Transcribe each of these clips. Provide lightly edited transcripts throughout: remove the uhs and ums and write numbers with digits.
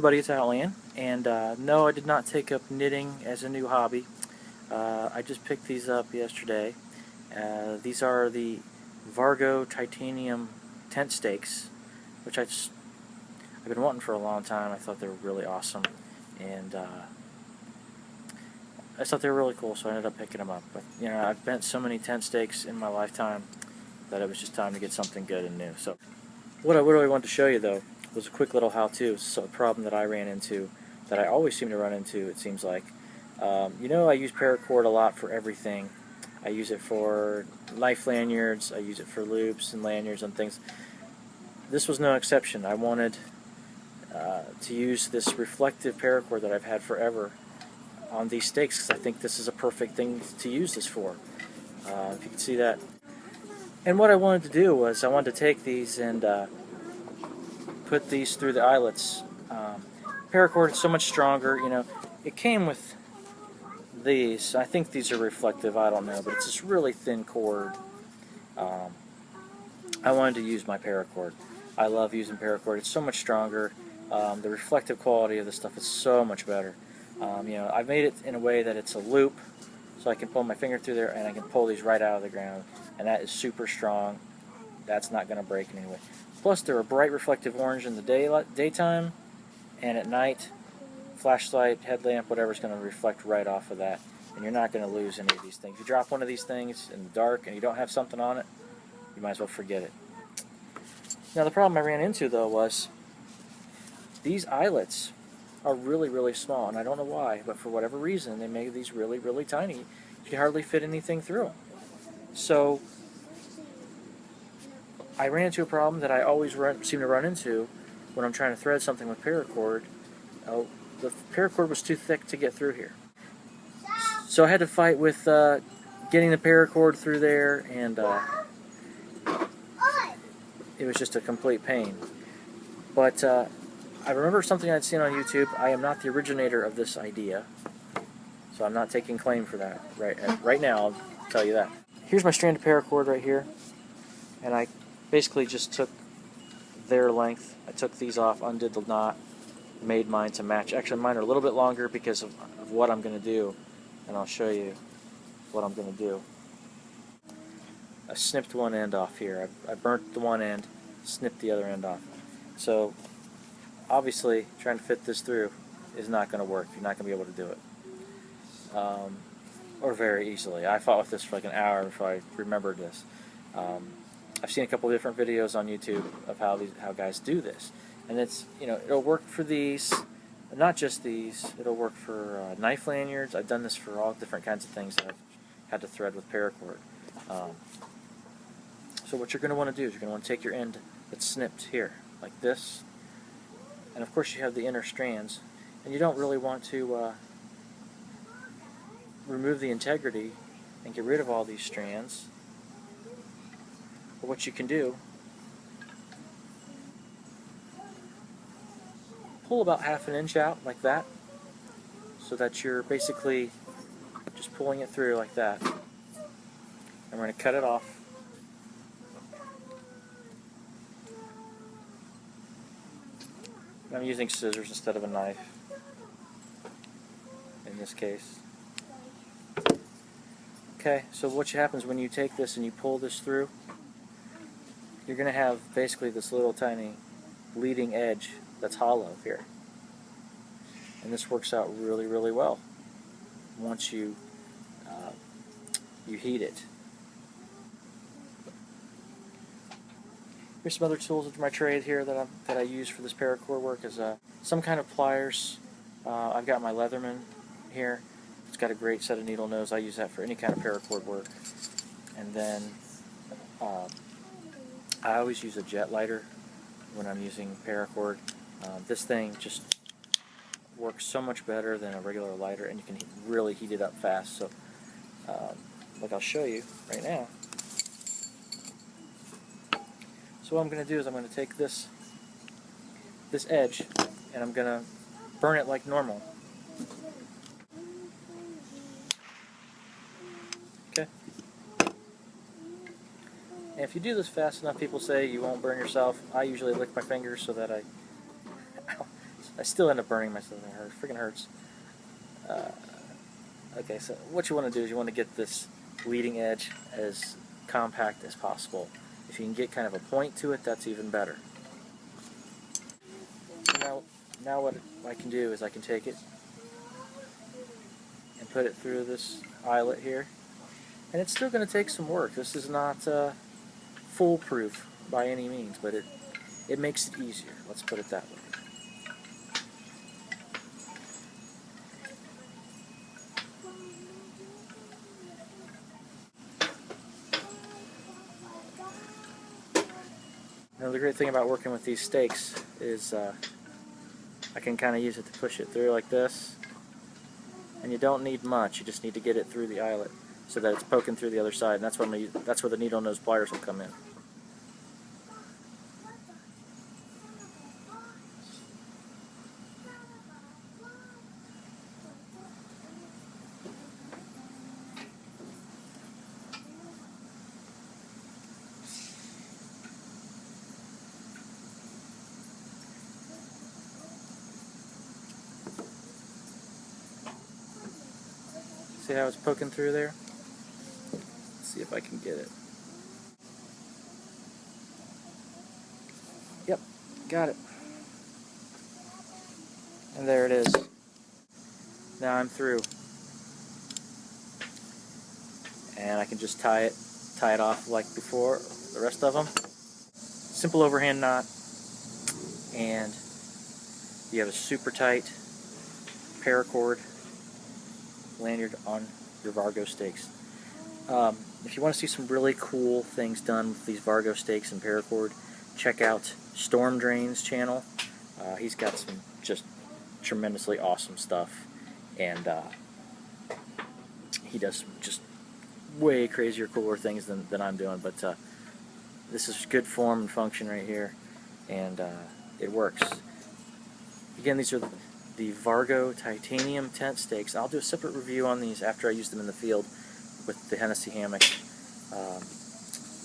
everybody, it's Outland, and no, I did not take up knitting as a new hobby. I just picked these up yesterday. These are the Vargo titanium tent stakes, which I've been wanting for a long time. I thought they were really awesome, and I thought they were really cool, so I ended up picking them up. But you know, I've bent so many tent stakes in my lifetime that it was just time to get something good and new. So what I really wanted to show you, though, was a quick little how-to. It's a problem that I ran into, that I always seem to run into, it seems like. You know, I use Paracord a lot for everything. I use it for knife lanyards, I use it for loops and lanyards and things. This was no exception. I wanted to use this reflective Paracord that I've had forever on these stakes, because I think this is a perfect thing to use this for. If you can see that. And what I wanted to do was, I wanted to take these and put these through the eyelets. Paracord is so much stronger, you know. It came with these. I think these are reflective, I don't know, but it's this really thin cord. I wanted to use my Paracord. I love using Paracord. It's so much stronger. The reflective quality of this stuff is so much better. You know, I've made it in a way that it's a loop, so I can pull my finger through there and I can pull these right out of the ground, and that is super strong. That's not going to break in any way. Plus, they're a bright reflective orange in the daytime, and at night, flashlight, headlamp, whatever is going to reflect right off of that, and you're not going to lose any of these things. If you drop one of these things in the dark and you don't have something on it, you might as well forget it. Now, the problem I ran into, though, was these eyelets are really, really small, and I don't know why, but for whatever reason, they make these really, really tiny. You can hardly fit anything through them. So I ran into a problem that I always seem to run into when I'm trying to thread something with Paracord. The Paracord was too thick to get through here. So I had to fight with getting the Paracord through there, and it was just a complete pain. But I remember something I'd seen on YouTube. I am not the originator of this idea, so I'm not taking claim for that right now, I'll tell you that. Here's my strand of Paracord right here, and I basically just took their length. I took these off, undid the knot, made mine to match. Actually, mine are a little bit longer because of what I'm going to do, and I'll show you what I'm going to do. I snipped one end off here. I burnt the one end, snipped the other end off. So obviously, trying to fit this through is not going to work. You're not going to be able to do it. Or very easily. I fought with this for like an hour before I remembered this. I've seen a couple of different videos on YouTube of how guys do this, and it's, you know, it'll work for these, not just these. It'll work for knife lanyards. I've done this for all different kinds of things that I've had to thread with Paracord. So what you're going to want to do is you're going to want to take your end that's snipped here, like this, and of course you have the inner strands, and you don't really want to remove the integrity and get rid of all these strands. But what you can do, pull about ½ an inch out like that, so that you're basically just pulling it through like that. And we're going to cut it off. I'm using scissors instead of a knife in this case. Okay, so what happens when you take this and you pull this through, you're going to have basically this little tiny leading edge that's hollow here. And this works out really, really well once you heat it. Here's some other tools of my trade here that I use for this Paracord work. Is some kind of pliers. I've got my Leatherman here. It's got a great set of needle nose. I use that for any kind of Paracord work. And then I always use a jet lighter when I'm using Paracord. This thing just works so much better than a regular lighter, and you can really heat it up fast. So, like I'll show you right now. So what I'm going to do is I'm going to take this edge, and I'm going to burn it like normal. Okay. And if you do this fast enough, people say you won't burn yourself. I usually lick my fingers so that I still end up burning myself. It hurts. Freaking hurts. Okay, so what you want to do is you want to get this leading edge as compact as possible. If you can get kind of a point to it, that's even better. So now what I can do is I can take it and put it through this eyelet here. And it's still going to take some work. This is not foolproof by any means, but it makes it easier. Let's put it that way. Now the great thing about working with these stakes is I can kind of use it to push it through like this. And you don't need much, you just need to get it through the eyelet so that it's poking through the other side, and that's where the needle nose pliers will come in. See how it's poking through there? Let's see if I can get it. Yep, got it. And there it is. Now I'm through. And I can just tie it off like before, the rest of them. Simple overhand knot. And you have a super tight paracord lanyard on your Vargo stakes. If you want to see some really cool things done with these Vargo stakes and paracord, check out Storm Drain's channel. He's got some just tremendously awesome stuff, and he does some just way crazier, cooler things than I'm doing, but this is good form and function right here, and it works. Again, these are the Vargo titanium tent stakes. I'll do a separate review on these after I use them in the field with the Hennessy hammock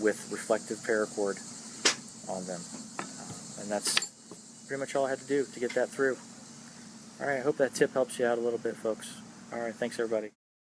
with reflective paracord on them. And that's pretty much all I had to do to get that through. Alright, I hope that tip helps you out a little bit, folks. Alright, thanks everybody.